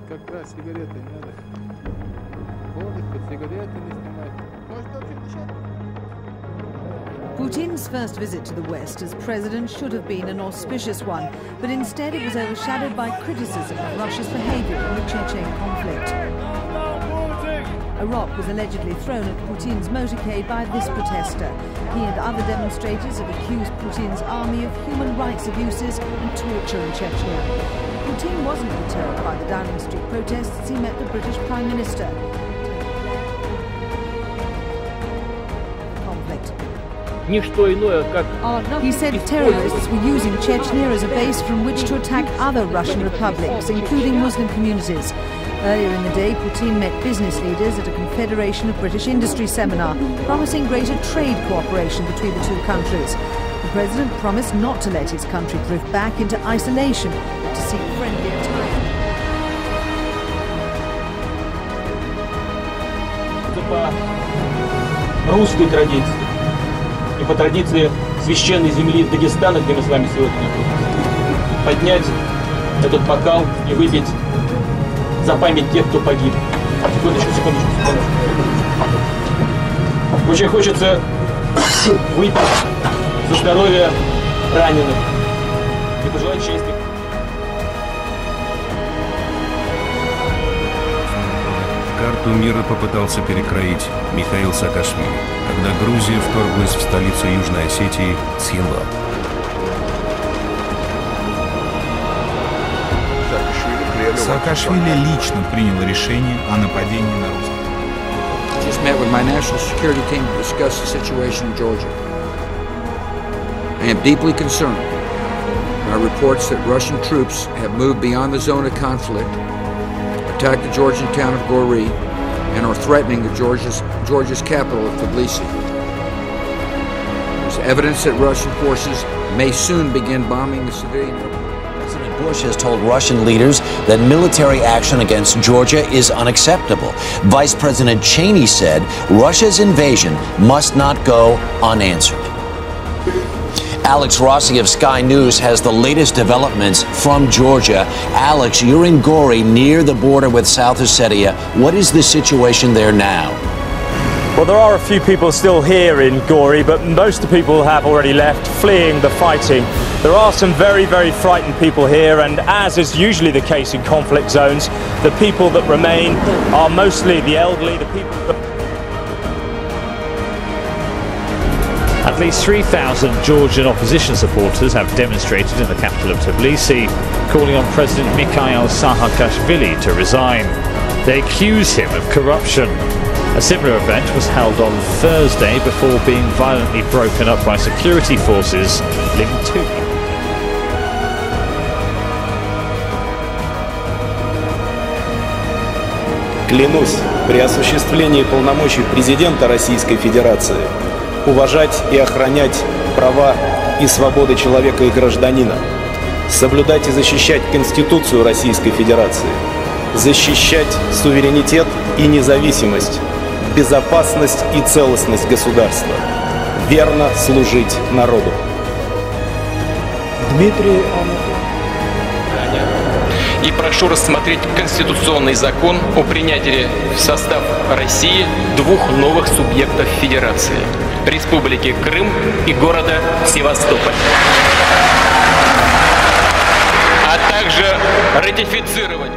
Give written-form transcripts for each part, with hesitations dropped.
Как раз сигареты не надо. Водок под сигареты не снимать. Может вообще дышать? Putin's first visit to the West as president should have been an auspicious one, but instead it was overshadowed by criticism of Russia's behavior in the Chechen conflict. A rock was allegedly thrown at Putin's motorcade by this protester. He and other demonstrators have accused Putin's army of human rights abuses and torture in Chechnya. Putin wasn't deterred by the Downing Street protests. He met the British Prime Minister. He said terrorists were using Chechnya as a base from which to attack other Russian republics, including Muslim communities. Earlier in the day, Putin met business leaders at a Confederation of British Industry seminar, promising greater trade cooperation between the two countries. The president promised not to let his country drift back into isolation, but to seek friendlier ties. По русской традиции и по традиции священной земли Дагестана, где мы с вами сегодня находимся, поднять этот бокал и выпить за память тех, кто погиб. Секундочку. Очень хочется выпить за здоровье раненых и пожелать счастья. Карту мира попытался перекроить Михаил Саакашвили, когда Грузия вторглась в столицу Южной Осетии Схимвал. Саакашвили лично принял решение о нападении на русских. Just met with my national security team to discuss the situation in Georgia. I am deeply concerned by reports that Russian troops have moved beyond the zone of conflict, attacked the Georgian town of Gori, and are threatening the Georgia's capital of Tbilisi. There's evidence that Russian forces may soon begin bombing the civilian. President Bush has told Russian leaders that military action against Georgia is unacceptable. Vice President Cheney said Russia's invasion must not go unanswered. Alex Rossi of Sky News has the latest developments from Georgia. Alex, you're in Gori, near the border with South Ossetia. What is the situation there now? Well, there are a few people still here in Gori, but most of the people have already left, fleeing the fighting. There are some very, very frightened people here, and as is usually the case in conflict zones, the people that remain are mostly the elderly, the people that... At least 3,000 Georgian opposition supporters have demonstrated in the capital of Tbilisi, calling on President Mikhail Saakashvili to resign. They accuse him of corruption. A similar event was held on Thursday before being violently broken up by security forces linked to him. Клянусь при осуществлении полномочий президента Российской Федерации уважать и охранять права и свободы человека и гражданина, соблюдать и защищать Конституцию Российской Федерации, защищать суверенитет и независимость, безопасность и целостность государства, верно служить народу. Дмитрий И прошу рассмотреть конституционный закон о принятии в состав России двух новых субъектов Федерации – Республики Крым и города Севастополь. А также ратифицировать.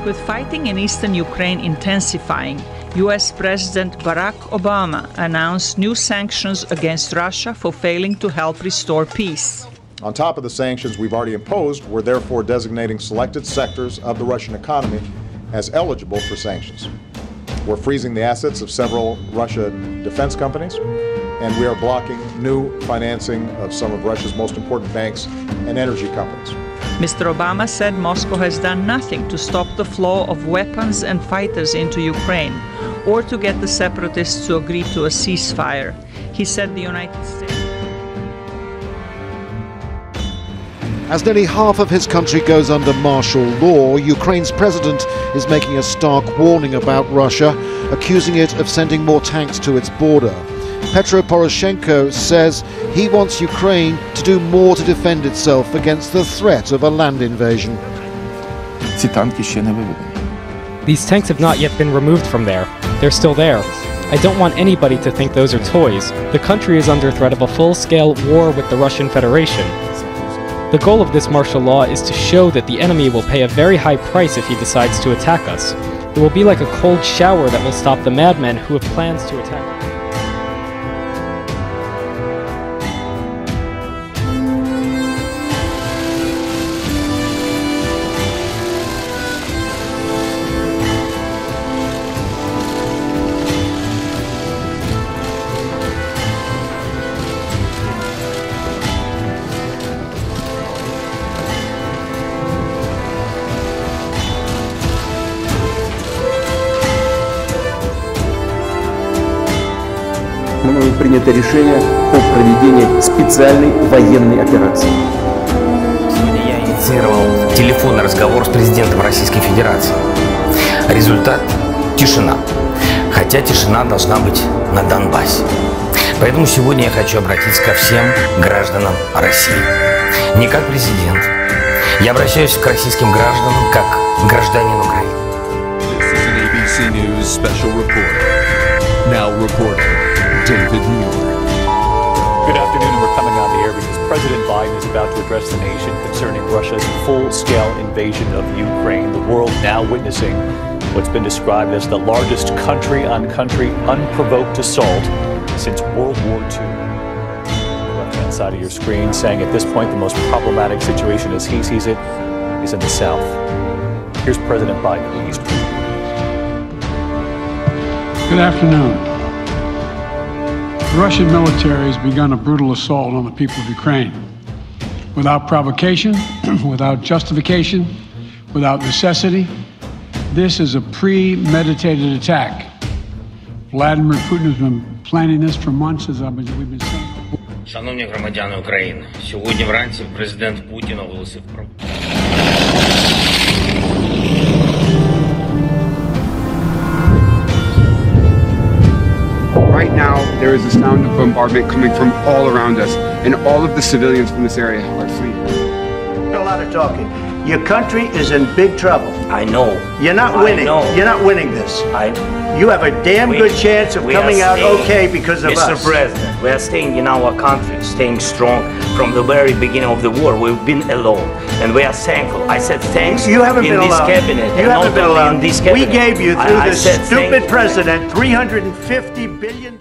With fighting in eastern Ukraine intensifying, US President Barack Obama announced new sanctions against Russia for failing to help restore peace. On top of the sanctions we've already imposed, we're therefore designating selected sectors of the Russian economy as eligible for sanctions. We're freezing the assets of several Russian defense companies, and we are blocking new financing of some of Russia's most important banks and energy companies. Mr. Obama said Moscow has done nothing to stop the flow of weapons and fighters into Ukraine or to get the separatists to agree to a ceasefire. He said the United States... As nearly half of his country goes under martial law, Ukraine's president is making a stark warning about Russia, accusing it of sending more tanks to its border. Petro Poroshenko says he wants Ukraine to do more to defend itself against the threat of a land invasion. These tanks have not yet been removed from there. They're still there. I don't want anybody to think those are toys. The country is under threat of a full-scale war with the Russian Federation. The goal of this martial law is to show that the enemy will pay a very high price if he decides to attack us. It will be like a cold shower that will stop the madmen who have plans to attack us. Мною принято решение о проведении специальной военной операции. Сегодня я инициировал телефонный разговор с президентом Российской Федерации. Результат – тишина. Хотя тишина должна быть на Донбассе. Поэтому сегодня я хочу обратиться ко всем гражданам России. Не как президент. Я обращаюсь к российским гражданам как гражданин Украины. This is an ABC News special report. Now reporting. David Muir. Good afternoon, and we're coming on the air because President Biden is about to address the nation concerning Russia's full-scale invasion of Ukraine. The world now witnessing what's been described as the largest country-on-country unprovoked assault since World War II. On the left-hand side of your screen saying at this point the most problematic situation as he sees it is in the South. Here's President Biden in the East. Good afternoon. The Russian military has begun a brutal assault on the people of Ukraine. Without provocation, without justification, without necessity, this is a premeditated attack. Vladimir Putin has been planning this for months, as we've been saying. Шановні громадяни України, сьогодні вранці президент Путін оголосив про Right now, there is a sound of bombardment coming from all around us, and all of the civilians from this area are fleeing. A lot of talking. Your country is in big trouble. I know. You're not winning. You're not winning this. You have a damn good chance of coming out okay because of us. Mr. President, we are staying in our country, staying strong. From the very beginning of the war, we've been alone, and we are thankful. I said thanks you haven't in been this alone. cabinet. You haven't been alone. In this cabinet. We gave you, through I this said stupid president, $350 billion.